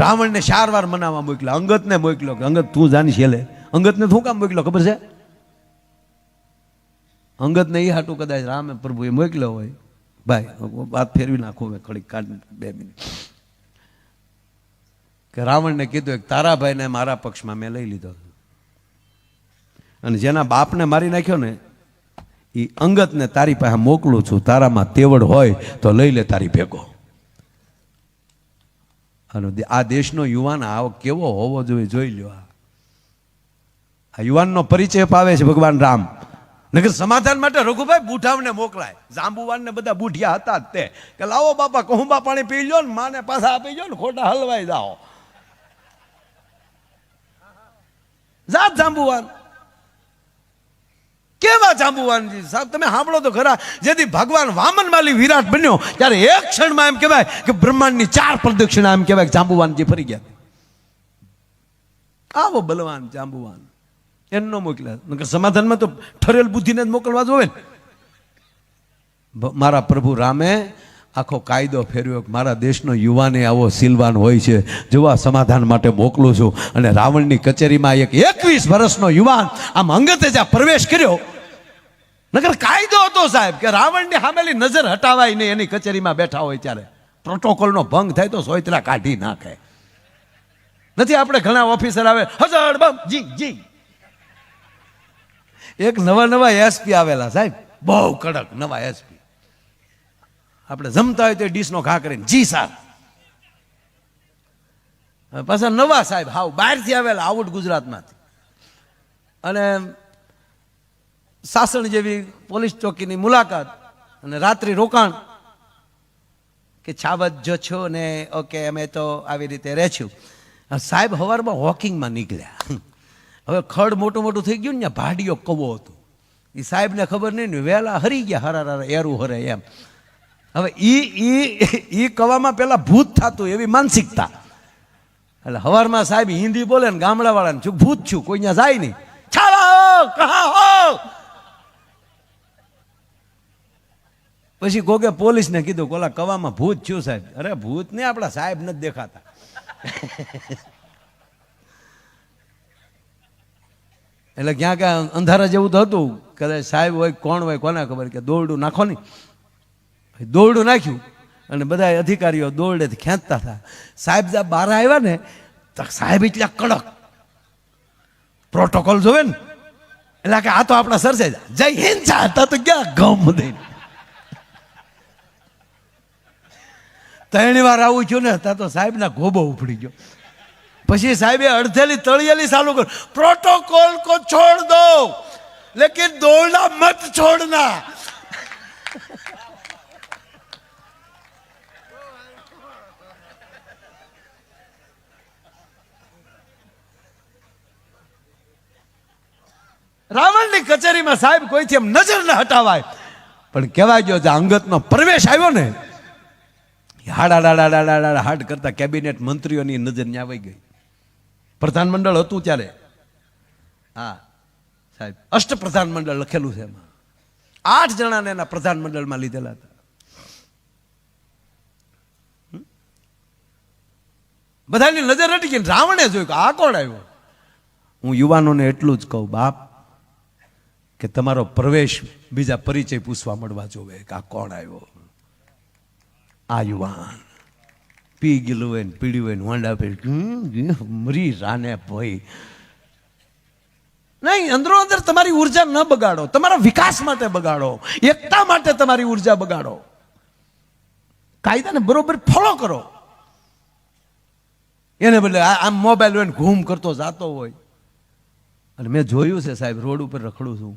રાવણને 4 વાર મનાવવા મોકલ્યો, અંગતને મોકલ્યો કે અંગત તું જાણી છેલે. અંગતને શું કામ મોકલ્યો ખબર છે? અંગતને એ હાટું કદાચ રામે પ્રભુએ મોકલ્યો હોય. ભાઈ વાત ફેરવી નાખું મેં ખડી કાઢ 2 મિનિટ. કે રાવણને કીધું કે તારા ભાઈને મારા પક્ષમાં મેં લઈ લીધો, અને જેના બાપને મારી નાખ્યો ને એ અંગતને તારી પાસે મોકલું છું, તારામાં તેવડ હોય તો લઈ લે તારી ભેગો. અને આ દેશનો યુવાન આવો કેવો હોવો જોઈએ જોઈ લ્યો. આ યુવાનનો પરિચય પાવે છે ભગવાન રામ. નકર સમાધાન માટે રઘુભાઈ બુઢાવને મોકલાય. જાંબુવાનને બધા બુઢિયા હતા જ તે કે લાવો બાપા કહુંબા પાણી પી લ્યો ને માને પાછા આપી લ્યો ને ખોટા હલવાઈ જાઓ. જાત જાંબુવાન કેવા જાંબુવાનજી સાહેબ તમે સાંભળો તો ખરા. જેથી ભગવાન વામન માલી વિરાટ બન્યો ત્યારે એક ક્ષણમાં એમ કહેવાય કે બ્રહ્માંડની 4 પ્રદક્ષિણા એમ કહેવાય કે જાંબુવાનજી ફરી ગયા. આવો બલવાન જાંબુવાન એનો મોકલ્યા. નકર સમાધાનમાં તો ઠરેલ બુદ્ધિને જ મોકલવા જોવે ને. મારા પ્રભુ રામે આખો કાયદો ફેરવ્યો. મારા દેશનો યુવાને આવો સિલવાન હોય છે, જોવા સમાધાન માટે મોકલું છું. અને રાવણની કચેરીમાં એક 21 વર્ષનો યુવાન આમ અંગતે જ્યાં પ્રવેશ કર્યો. નકર કાયદો હતો સાહેબ કે રાવણની સામેલી નજર હટાવાય નહીં. એની કચેરીમાં બેઠા હોય ત્યારે પ્રોટોકોલનો ભંગ થાય તો સોયતરા કાઢી નાખે. નથી આપણે ઘણા ઓફિસર આવે હજડ બમ જી જી. એક નવા એસપી આવેલા સાહેબ, બહુ કડક નવા એસપી. આપણે જમતા હોય તો ડીશનો ઘા કરીને જી સાહેબ. પાછા નવા સાહેબ હાવ બહારથી આવેલા, આઉટ ગુજરાતમાંથી. અને સાસણ જેવી પોલીસ ચોકીની મુલાકાત અને રાત્રિ રોકાણ કે છાવત જો છો ને ઓકે અમે તો આવી રીતે રહેશું. સાહેબ સવારમાં વોકિંગમાં નીકળ્યા. હવે ખડ મોટું થઈ ગયું ને, ભાડીઓ કવો હતો. એ સાહેબને ખબર નહીં ને વહેલા હરી ગયા, હરા એરું હરે એમ. હવે ઈ કવામાં પેલા ભૂત થતું એવી માનસિકતા. એટલે સવારમાં સાહેબ હિન્દી બોલે ને ગામડાવાળાને છું ભૂત છું, કોઈ ત્યાં જાય નહીં. પછી કોકે પોલીસને કીધું કોલા કવામાં ભૂત છું સાહેબ. અરે ભૂત ને આપણા સાહેબ નથી દેખાતા. એટલે ક્યાં ક્યાં અંધારા જેવું તો હતું. કદાચ સાહેબ હોય કોણ હોય કોને ખબર. કે દોરડું નાખો ને, દોરડું નાખ્યું અને બધા અધિકારીઓ દોરડેથી ખેંચતા હતા. સાહેબ જ્યાં બહાર આવ્યા ને તો સાહેબ એટલા કડક પ્રોટોકોલ જોવે ને, એટલે કે આ તો આપણા સરસે જય હિન્દ હતા તો ક્યાં ગમ દઈને 3 વાર આવું છું ને ત્યાં તો સાહેબના ગોબો ઉપડી ગયો. પછી સાહેબે અડધેલી તળિયેલી ચાલુ કર, પ્રોટોકોલ કો છોડ દો લેકિન દોરડા મત છોડના. રાવણની કચેરીમાં સાહેબ કોઈથી એમ નજર ન હટાવાય. પણ કહેવાય ગયો જે અંગતનો પ્રવેશ આવ્યો ને, હાડા હાડ કરતા કેબિનેટ મંત્રીઓની નજર ન્યા આવી ગઈ. પ્રધાનમંડળ હતું ત્યારે, હા સાહેબ અષ્ટપ્રધાનમંડળ લખેલું છે એમાં. 8 જણાને એના પ્રધાનમંડળમાં લીધેલા હતા. બધાની નજર હટી ગઈ. રાવણે જોયું કે આ કોણ આવ્યો. હું યુવાનોને એટલું જ કહું, બાપ કે તમારો પ્રવેશ બીજા પરિચય પૂછવા મળવા જોવે કે આ કોણ આવ્યો. આ યુવાન પી ગયેલું હોય ને પીડ્યું હોય ને વાંડા પી મરી રાને ભાઈ નહીં. અંદરો અંદર તમારી ઉર્જા ન બગાડો, તમારા વિકાસ માટે બગાડો, એકતા માટે તમારી ઉર્જા બગાડો. કાયદાને બરોબર ફોલો કરો. એને બદલે આમ મોબાઈલ હોય ને ઘૂમ કરતો જાતો હોય. અને મેં જોયું છે સાહેબ, રોડ ઉપર રખડું છું,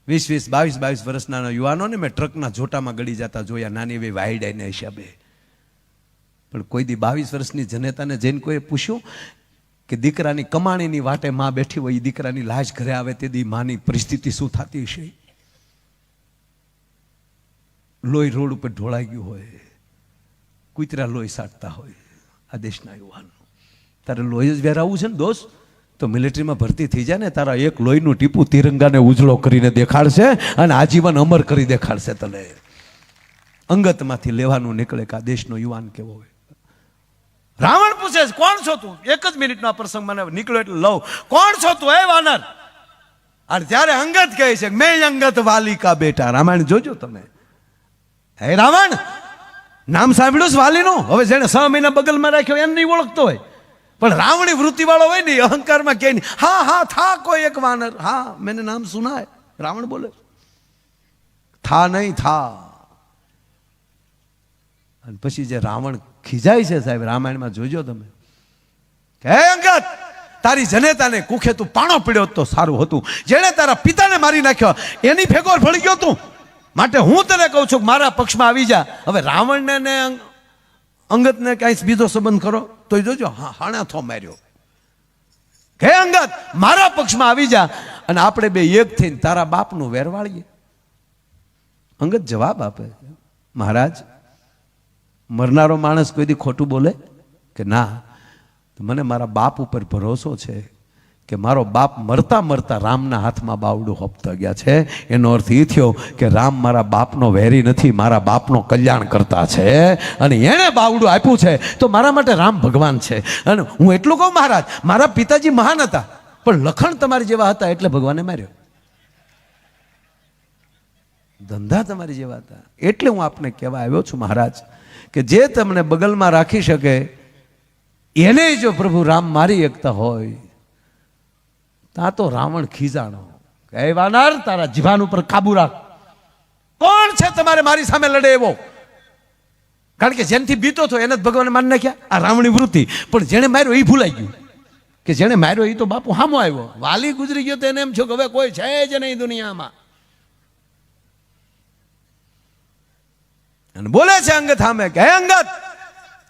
20, 22 વર્ષના યુવાનોને મેં ટ્રકના જોટામાં ગળી જતા જોયા, નાની એવી વાયડાઈના હિસાબે. પણ કોઈ દી 22 વર્ષની જનેતાને જઈને કોઈ પૂછ્યું કે દીકરાની કમાણીની વાટે માં બેઠી હોય, દીકરાની લાજ ઘરે આવે તે દી માની પરિસ્થિતિ શું થતી હશે. લોહી રોડ ઉપર ઢોળાઈ ગયું હોય, કૂતરા લોહી સાટતા હોય. આ દેશના યુવાનો તારે લોહી જ વેરાવવું છે ને દોસ્ત, તો મિલિટરીમાં ભરતી થઈ જાય ને, તારા એક લોહીનું ટીપું તિરંગાને ઉજળો કરીને દેખાડશે અને આજીવન અમર કરી દેખાડશે તને. અંગતમાંથી લેવાનું નીકળે કે આ દેશનો યુવાન કેવો હોય. રાવણ પૂછે છે, કોણ છો તું? એક જ મિનિટનો આ પ્રસંગ મને નીકળ્યો એટલે લઉં. કોણ છો તું, એ વાનર? અને ત્યારે અંગદ કહે છે, મેં અંગદ વાલી કા બેટા. રામાયણ જોજો તમે. હે રાવણ, નામ સાંભળ્યું છે વાલીનું? હવે જેને 6 મહિના બગલમાં રાખ્યો એને નહીં ઓળખતો હોય, પણ રાવણી વૃત્તિ વાળો હોય ને, અહંકારમાં કે નહીં, હા હા થા કોઈ એક વાનર, હા મેને નામ સુના હે. રાવણ બોલે થા નહીં થા. અને પછી જે રાવણ ખીજાય છે સાહેબ, રામાયણમાં જોજો તમે, હે અંગદ, તારી જનેતાને કુખે તું પાણો પીડ્યો તો સારું હતું. જેણે તારા પિતાને મારી નાખ્યો એની ફેગોર ભળી ગયો તું. માટે હું તને કહું છું મારા પક્ષમાં આવી જા. હવે રાવણને ને અંગદને કાંઈ બીજો સંબંધ કરો તો જોજો હાણા થો માર્યો. કે અંગદ મારા પક્ષમાં આવી જા અને આપણે બે એક થઈને તારા બાપનું વેરવાળીએ. અંગદ જવાબ આપે, મહારાજ, મરનારો માણસ કોઈ દી ખોટું બોલે કે ના? મને મારા બાપ ઉપર ભરોસો છે કે મારો બાપ મરતા મરતા રામના હાથમાં બાવડું હોપતા ગયા છે. એનો અર્થ એ થયો કે રામ મારા બાપનો વેરી નથી, મારા બાપનો કલ્યાણ કરતા છે, અને એણે બાવડું આપ્યું છે તો મારા માટે રામ ભગવાન છે. અને હું એટલું કહું મહારાજ, મારા પિતાજી મહાન હતા, પણ લખણ તમારી જેવા હતા એટલે ભગવાને માર્યો. ધંધા તમારી જેવા હતા એટલે હું આપને કહેવા આવ્યો છું મહારાજ, કે જે તમને બગલમાં રાખી શકે એને જો પ્રભુ રામ મારી એકતા હોય તા તો રાવણ ખીજાણો. એ વાનર, તારા જીભાન ઉપર કાબુ રાખ. કોણ છે તમારે મારી સામે લડે એવો? કારણ કે જેનથી બીતો હતો એને જ ભગવાને મારી નાખ્યા. આ રાવણી વૃત્તિ. પણ જેને માર્યો એ ભૂલાઈ ગયું કે જેને માર્યો એ તો બાપુ હામો આવ્યો. વાલી ગુજરી ગયો તો એને એમ છો કે હવે કોઈ છે જ નહીં દુનિયામાં. અને બોલે છે અંગદ સામે કે હે અંગદ,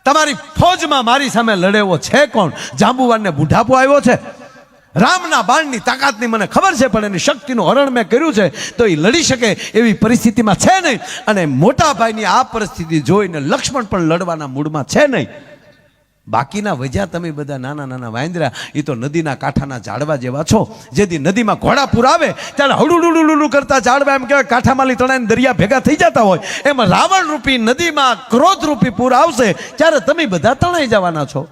તમારી ફોજમાં મારી સામે લડેવો છે કોણ? જાંબુવાનને બુઢાપો આવ્યો છે. રામના બાણની તાકાતની મને ખબર છે, પણ એની શક્તિનું હરણ મેં કર્યું છે તો એ લડી શકે એવી પરિસ્થિતિમાં છે નહીં. અને મોટા ભાઈની આ પરિસ્થિતિ જોઈને લક્ષ્મણ પણ લડવાના મૂડમાં છે નહીં. બાકીના વજ્યા તમે બધા નાના નાના વાંદરા, એ તો નદીના કાંઠાના ઝાડવા જેવા છો. જેથી નદીમાં ઘોડાપૂર આવે ત્યારે હડુડુડુડુડુ કરતા ઝાડવા એમ કહેવાય કાંઠામાંથી તણાઈને દરિયા ભેગા થઈ જતા હોય, એમાં રાવણ રૂપી નદીમાં ક્રોધ રૂપી પૂર આવશે ત્યારે તમે બધા તણાઈ જવાના છો.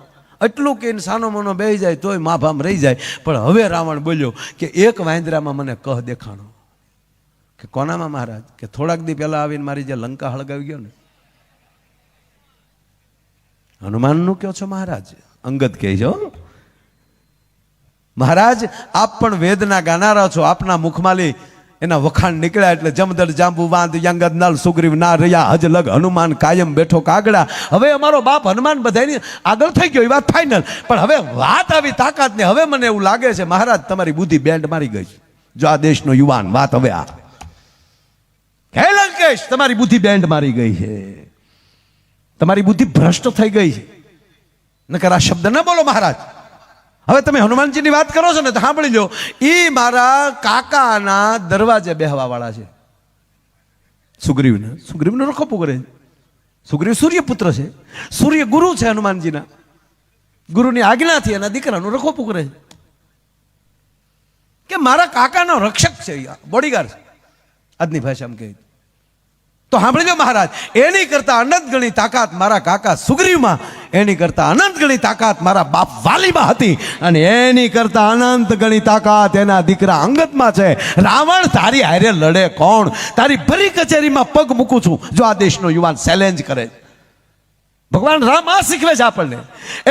એટલું કે સાનો મનો બેસી જાય તોય માભામ રહી જાય. પણ હવે રાવણ બોલ્યો કે એક વાંદરામાં મને કહ દેખાણો. કે કોનામાં મહારાજ? કે થોડાક દી પહેલા આવીને મારી જે લંકા હળગાવી ગયો ને, હનુમાનનું કયો છો મહારાજ? અંગદ કહે છો મહારાજ આપ પણ વેદના ગાનારા છો. આપના મુખમાંથી એના વખાણ નીકળ્યા એટલે જમદળ જાંબુ વાંદ યંગદ નલ સુગ્રીવ ના રહ્યા હજ લગ હનુમાન કાયમ બેઠો કાગડા. હવે અમારો બાપ હનુમાન બધાની આગળ થઈ ગયો, એ વાત ફાઇનલ. પણ હવે વાત આવી તાકાત ને, હવે મને એવું લાગે છે મહારાજ તમારી બુદ્ધિ બેન્ડ મારી ગઈ છે. જો આ દેશનો યુવાન વાત હવે આ હે લંકેશ, તમારી બુદ્ધિ બેન્ડ મારી ગઈ છે, તમારી બુદ્ધિ ભ્રષ્ટ થઈ ગઈ છે. નકર આ શબ્દ ન બોલો મહારાજ. હવે તમે હનુમાનજીની વાત કરો છો ને તો સાંભળી લો, એ મારા કાકાના દરવાજે બેહવા વાળા છે. સુગ્રીવને રખોપું કરે. સુગ્રીવ સૂર્યપુત્ર છે, સૂર્ય ગુરુ છે હનુમાનજીના. ગુરુની આજ્ઞાથી એના દીકરાનું રખોપું કરે છે. કે મારા કાકાનો રક્ષક છે, બોડીગાર્ડ આજની ભાષામાં કહે તો સાંભળી લો મહારાજ. એની કરતા અનંત ગણી તાકાત મારા કાકા સુગ્રીવમાં, એની કરતા અનંત ગણી તાકાત મારા બાપ વાલીમાં હતી, અને એની કરતા અનંત ગણી તાકાત એના દીકરા અંગદમાં છે. રાવણ તારી હારે લડે કોણ? તારી ભરી કચેરીમાં પગ મૂકું છું જો આ દેશનો યુવાન ચેલેન્જ કરે. ભગવાન રામ આ શીખવે છે આપણને.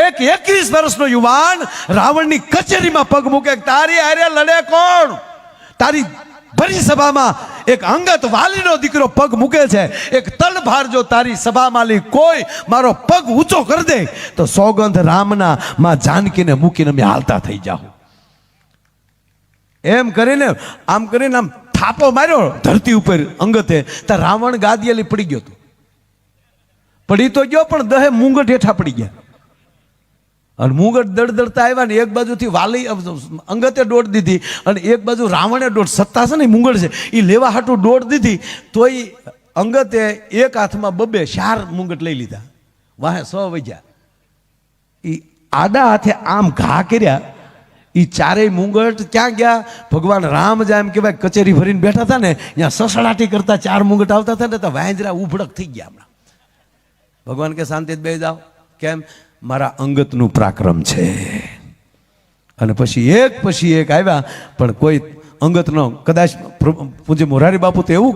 એક 21 વર્ષનો યુવાન રાવણની કચેરીમાં પગ મૂકે, તારી હારે લડે કોણ? તારી ભરી સભામાં એક અંગત વાલીનો દીકરો પગ મૂકે છે. એક તલભાર જો તારી સભામાં કોઈ મારો પગ ઊંચો કરી દે તો સોગંધ રામના માં જાનકીને મૂકીને મેં હાલતા થઈ જાઉં. એમ કરીને આમ થાપો માર્યો ધરતી ઉપર અંગતે, તો રાવણ ગાદીએલી પડી ગયો હતો. પડી તો ગયો પણ 10 મુંગટ હેઠા પડી ગયા. અને મુંગટ દડદડતા આવ્યા ને એક બાજુથી વાલી અંગતે દોડ દીધી અને એક બાજુ રાવણે દોડ, સત્તા છે ને મુંગટ છે એ લેવા હાટું દોડ દીધી. તોય અંગતે એક હાથમાં 4 મુંગટ લઈ લીધા, વાહે 100 વજ્યા. એ આડા હાથે આમ ઘા કર્યા. એ 4 મુંગટ ક્યાં ગયા? ભગવાન રામ જ્યાં એમ કહેવાય કચેરી ભરીને બેઠા હતા ને, ત્યાં સસડાટી કરતા 4 મુંગટ આવતા હતા ને તો વાંદરા ઉભડક થઈ ગયા. હમણાં ભગવાન કે શાંતિ બે જાઓ. કેમ? મારા અંગતનું પરાક્રમ છે. અને પછી એક આવ્યા, પણ કોઈ અંગતનો કદાચ પૂજ્ય મોરારી બાપુ તો એવું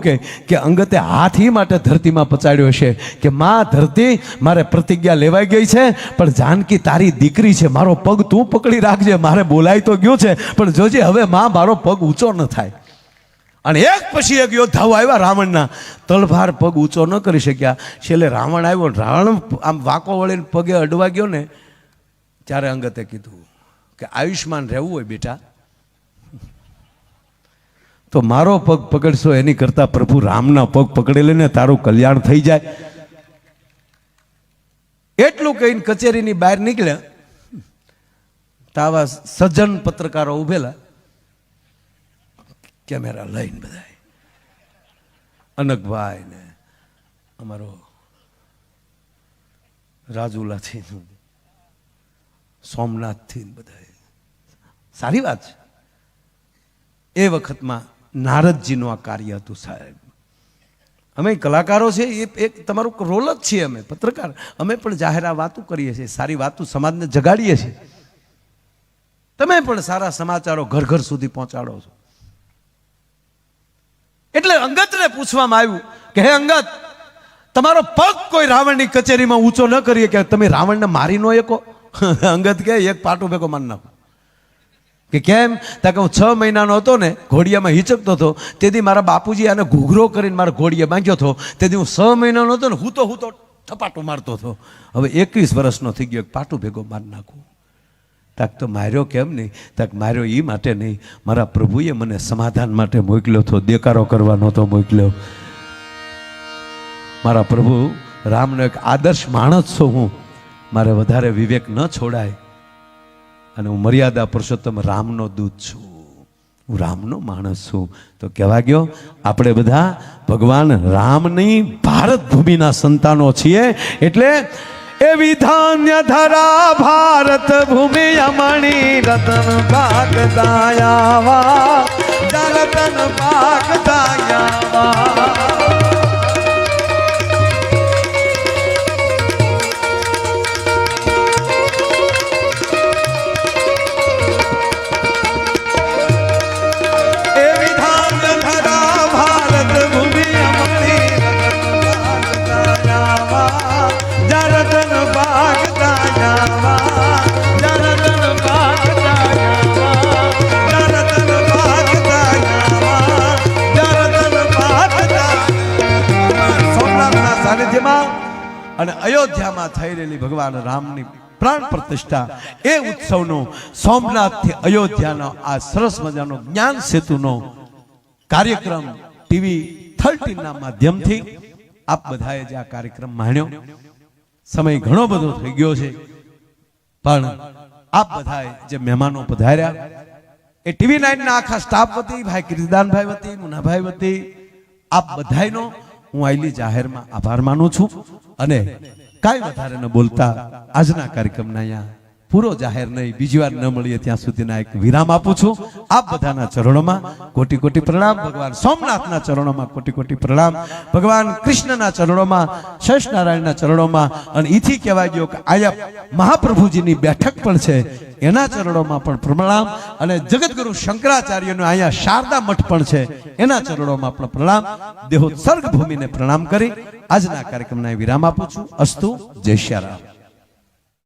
કે અંગતે હાથ ઈ માટે ધરતીમાં પચાડ્યો છે કે માં ધરતી, મારે પ્રતિજ્ઞા લેવાઈ ગઈ છે, પણ જાનકી તારી દીકરી છે, મારો પગ તું પકડી રાખજે. મારે બોલાઈ તો ગયું છે, પણ જોજે હવે માં મારો પગ ઊંચો ન થાય. અને એક પછી એક યોદ્ધાઓ આવ્યા રાવણના, તલભાર પગ ઊંચો ન કરી શક્યા. છેલ્લે રાવણ આવ્યો, રાવણ આમ વાંકો વળીને પગે અડવા ગયો ને, ત્યારે અંગતે કીધું કે આયુષ્માન રહેવું હોય બેટા તો મારો પગ પકડશો એની કરતા પ્રભુ રામના પગ પકડી લઈને તારું કલ્યાણ થઈ જાય. એટલું કહીને કચેરીની બહાર નીકળ્યા, તો આવા સજ્જન પત્રકારો ઉભેલા, કેમેરા લઈને બધા, અનકભાઈ ને અમારો રાજુલાથી, સોમનાથથી બધા. સારી વાત છે. એ વખતમાં નારદજીનું આ કાર્ય હતું. સાહેબ અમે કલાકારો છે, એ એક તમારું રોલ જ છીએ. અમે પત્રકાર, અમે પણ જાહેર વાતો કરીએ છીએ, સારી વાતો સમાજને જગાડીએ છીએ. તમે પણ સારા સમાચારો ઘર ઘર સુધી પહોંચાડો છો. એટલે અંગતને પૂછવામાં આવ્યું કે હે અંગત, તમારો પગ કોઈ રાવણની કચેરીમાં ઊંચો ન કરીએ કે તમે રાવણને મારી ન શકો? અંગત કે એક પાટો ભેગો મારી નાખો. કે કેમ? તા કે હું 6 મહિનાનો હતો ને, ઘોડિયામાં હિચકતો હતો, તેથી મારા બાપુજી આને ઘૂઘરો કરીને મારા ઘોડિયા બાંધ્યો હતો. તેથી હું 6 મહિનાનો હતો ને, હું તો થપાટો મારતો હતો. હવે 21 વર્ષનો થઈ ગયો, પાટું ભેગો મારી નાખું. તાક તો માર્યો કેમ નહીં? તાક માર્યો એ માટે નહીં, મારા પ્રભુએ મને સમાધાન માટે મોકલ્યો હતો, દેકારો કરવા નહોતો મોકલ્યો. મારા પ્રભુ રામનો એક આદર્શ માણસ છું હું, મારે વધારે વિવેક ન છોડાય. અને હું મર્યાદા પુરુષોત્તમ રામનો દૂત છું, હું રામનો માણસ છું. તો કહેવા ગયો આપણે બધા ભગવાન રામની ભારત ભૂમિના સંતાનો છીએ. એટલે એ વિધાન્ય ધરા ભારત ભૂમિ અમણી રતન પાક દાયાવા, રતન પાક દાયાવા. અને અયોધ્યામાં થઈ રહેલી ભગવાન રામની પ્રાણ પ્રતિષ્ઠા, એ ઉત્સવનો સોમનાથથી અયોધ્યાનો આ સરસ મજાનો જ્ઞાન સેતુનો કાર્યક્રમ ટીવી 13 ના માધ્યમથી આપ બધાએ જે આ કાર્યક્રમ માણ્યો. સમય ઘણો બધો થઈ ગયો છે, પણ આપ બધાએ જે મહેમાનો પધાર્યા, એ ટીવી 9 ના આખા સ્ટાફ વતી, ભાઈ કીર્તિદાનભાઈ વતી, મુનાભાઈ વતી, આપ બધાનો હું આયલી જાહેરમાં આભાર માનું છું. અને કાંઈ વધારે ન બોલતા આજના કાર્યક્રમના અહીંયા પૂરો જાહેર નહીં, બીજી વાર ન મળીએ ત્યાં સુધીના એક વિરામ આપું છું. આપ બધાના ચરણોમાં કોટી કોટી પ્રણામ, ભગવાન સોમનાથના ચરણોમાં કોટી કોટી પ્રણામ, ભગવાન કૃષ્ણના ચરણોમાં, શેષ નારાયણના ચરણોમાં, અને ઈથી કહેવાય ગયો કે અહીંયા મહાપ્રભુજીની બેઠક પણ છે, એના ચરણોમાં પણ પ્રણામ. અને જગતગુરુ શંકરાચાર્યનો અહીંયા શારદા મઠ પણ છે, એના ચરણોમાં પણ પ્રણામ. દેહોત્સર્ગ ભૂમિને પ્રણામ કરી આજના કાર્યક્રમના વિરામ આપું છું. અસ્તુ. જય શ્રી રામ.